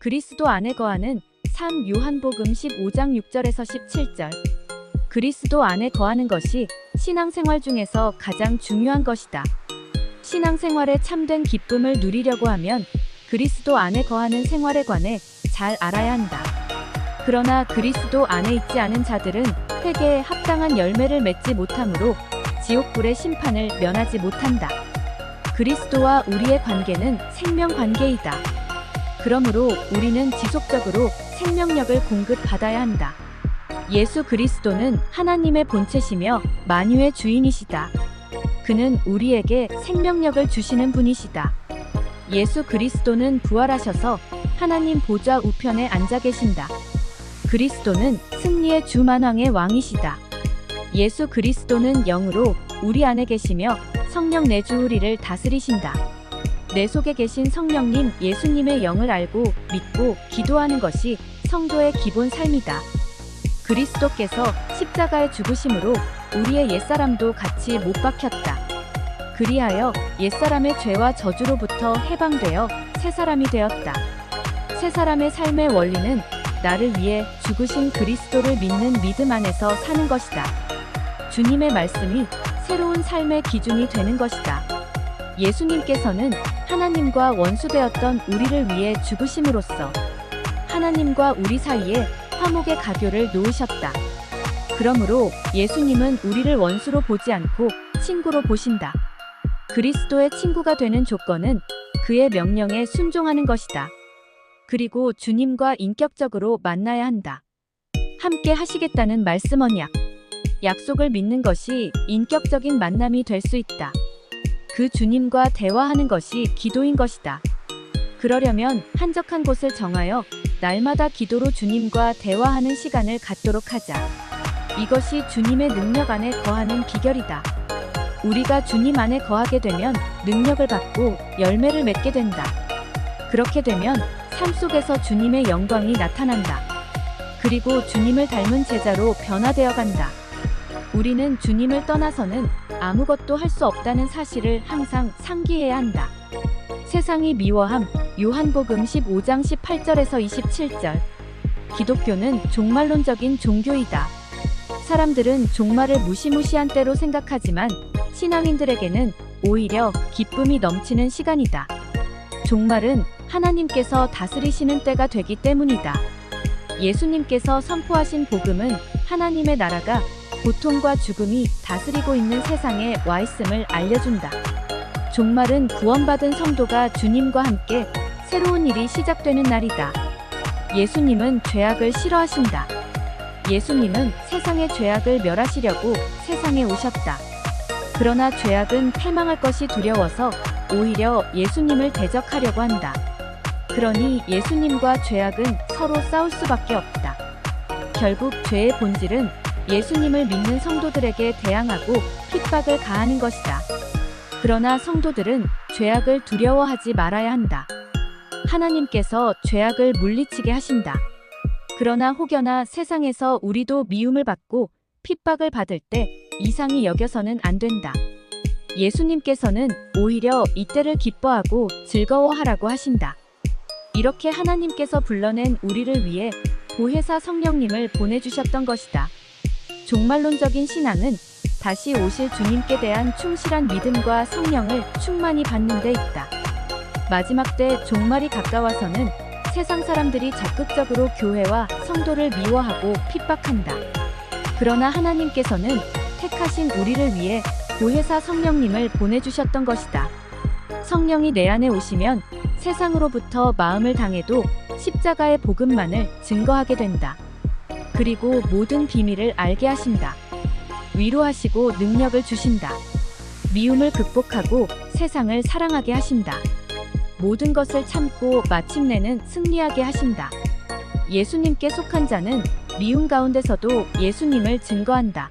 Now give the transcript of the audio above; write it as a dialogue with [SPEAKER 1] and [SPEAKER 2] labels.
[SPEAKER 1] 그리스도 안에 거하는 3. 요한복음 15장 6절에서 17절. 그리스도 안에 거하는 것이 신앙생활 중에서 가장 중요한 것이다. 신앙생활의 참된 기쁨을 누리려고 하면 그리스도 안에 거하는 생활에 관해 잘 알아야 한다. 그러나 그리스도 안에 있지 않은 자들은 회개에 합당한 열매를 맺지 못하므로 지옥불의 심판을 면하지 못한다. 그리스도와 우리의 관계는 생명 관계이다. 그러므로 우리는 지속적으로 생명력을 공급받아야 한다. 예수 그리스도는 하나님의 본체시며 만유의 주인이시다. 그는 우리에게 생명력을 주시는 분이시다. 예수 그리스도는 부활하셔서 하나님 보좌 우편에 앉아 계신다. 그리스도는 승리의 주 만왕의 왕이시다. 예수 그리스도는 영으로 우리 안에 계시며 성령 내주 우리를 다스리신다. 내 속에 계신 성령님 예수님의 영을 알고 믿고 기도하는 것이 성도의 기본 삶이다. 그리스도께서 십자가에 죽으심으로 우리의 옛사람도 같이 못 박혔다. 그리하여 옛사람의 죄와 저주로부터 해방되어 새사람이 되었다. 새사람의 삶의 원리는 나를 위해 죽으신 그리스도를 믿는 믿음 안에서 사는 것이다. 주님의 말씀이 새로운 삶의 기준이 되는 것이다. 예수님께서는 하나님과 원수되었던 우리를 위해 죽으심으로써 하나님과 우리 사이에 화목의 가교를 놓으셨다. 그러므로 예수님은 우리를 원수로 보지 않고 친구로 보신다. 그리스도의 친구가 되는 조건은 그의 명령에 순종하는 것이다. 그리고 주님과 인격적으로 만나야 한다. 함께 하시겠다는 말씀 언약. 약속을 믿는 것이 인격적인 만남이 될 수 있다. 그 주님과 대화하는 것이 기도인 것이다. 그러려면 한적한 곳을 정하여 날마다 기도로 주님과 대화하는 시간을 갖도록 하자. 이것이 주님의 능력 안에 거하는 비결이다. 우리가 주님 안에 거하게 되면 능력을 받고 열매를 맺게 된다. 그렇게 되면 삶 속에서 주님의 영광이 나타난다. 그리고 주님을 닮은 제자로 변화되어 간다. 우리는 주님을 떠나서는 아무것도 할 수 없다는 사실을 항상 상기해야 한다. 세상이 미워함. 요한복음 15장 18절에서 27절. 기독교는 종말론적인 종교이다. 사람들은 종말을 무시무시한 때로 생각하지만 신앙인들에게는 오히려 기쁨이 넘치는 시간이다. 종말은 하나님께서 다스리시는 때가 되기 때문이다. 예수님께서 선포하신 복음은 하나님의 나라가 고통과 죽음이 다스리고 있는 세상에 와 있음을 알려준다. 종말은 구원받은 성도가 주님과 함께 새로운 일이 시작되는 날이다. 예수님은 죄악을 싫어하신다. 예수님은 세상의 죄악을 멸하시려고 세상에 오셨다. 그러나 죄악은 패망할 것이 두려워서 오히려 예수님을 대적하려고 한다. 그러니 예수님과 죄악은 서로 싸울 수밖에 없다. 결국 죄의 본질은 예수님을 믿는 성도들에게 대항하고 핍박을 가하는 것이다. 그러나 성도들은 죄악을 두려워하지 말아야 한다. 하나님께서 죄악을 물리치게 하신다. 그러나 혹여나 세상에서 우리도 미움을 받고 핍박을 받을 때 이상히 여겨서는 안 된다. 예수님께서는 오히려 이때를 기뻐하고 즐거워하라고 하신다. 이렇게 하나님께서 불러낸 우리를 위해 보혜사 성령님을 보내주셨던 것이다. 종말론적인 신앙은 다시 오실 주님께 대한 충실한 믿음과 성령을 충만히 받는 데 있다. 마지막 때 종말이 가까워서는 세상 사람들이 적극적으로 교회와 성도를 미워하고 핍박한다. 그러나 하나님께서는 택하신 우리를 위해 보혜사 성령님을 보내주셨던 것이다. 성령이 내 안에 오시면 세상으로부터 마음을 당해도 십자가의 복음만을 증거하게 된다. 그리고 모든 비밀을 알게 하신다. 위로하시고 능력을 주신다. 미움을 극복하고 세상을 사랑하게 하신다. 모든 것을 참고 마침내는 승리하게 하신다. 예수님께 속한 자는 미움 가운데서도 예수님을 증거한다.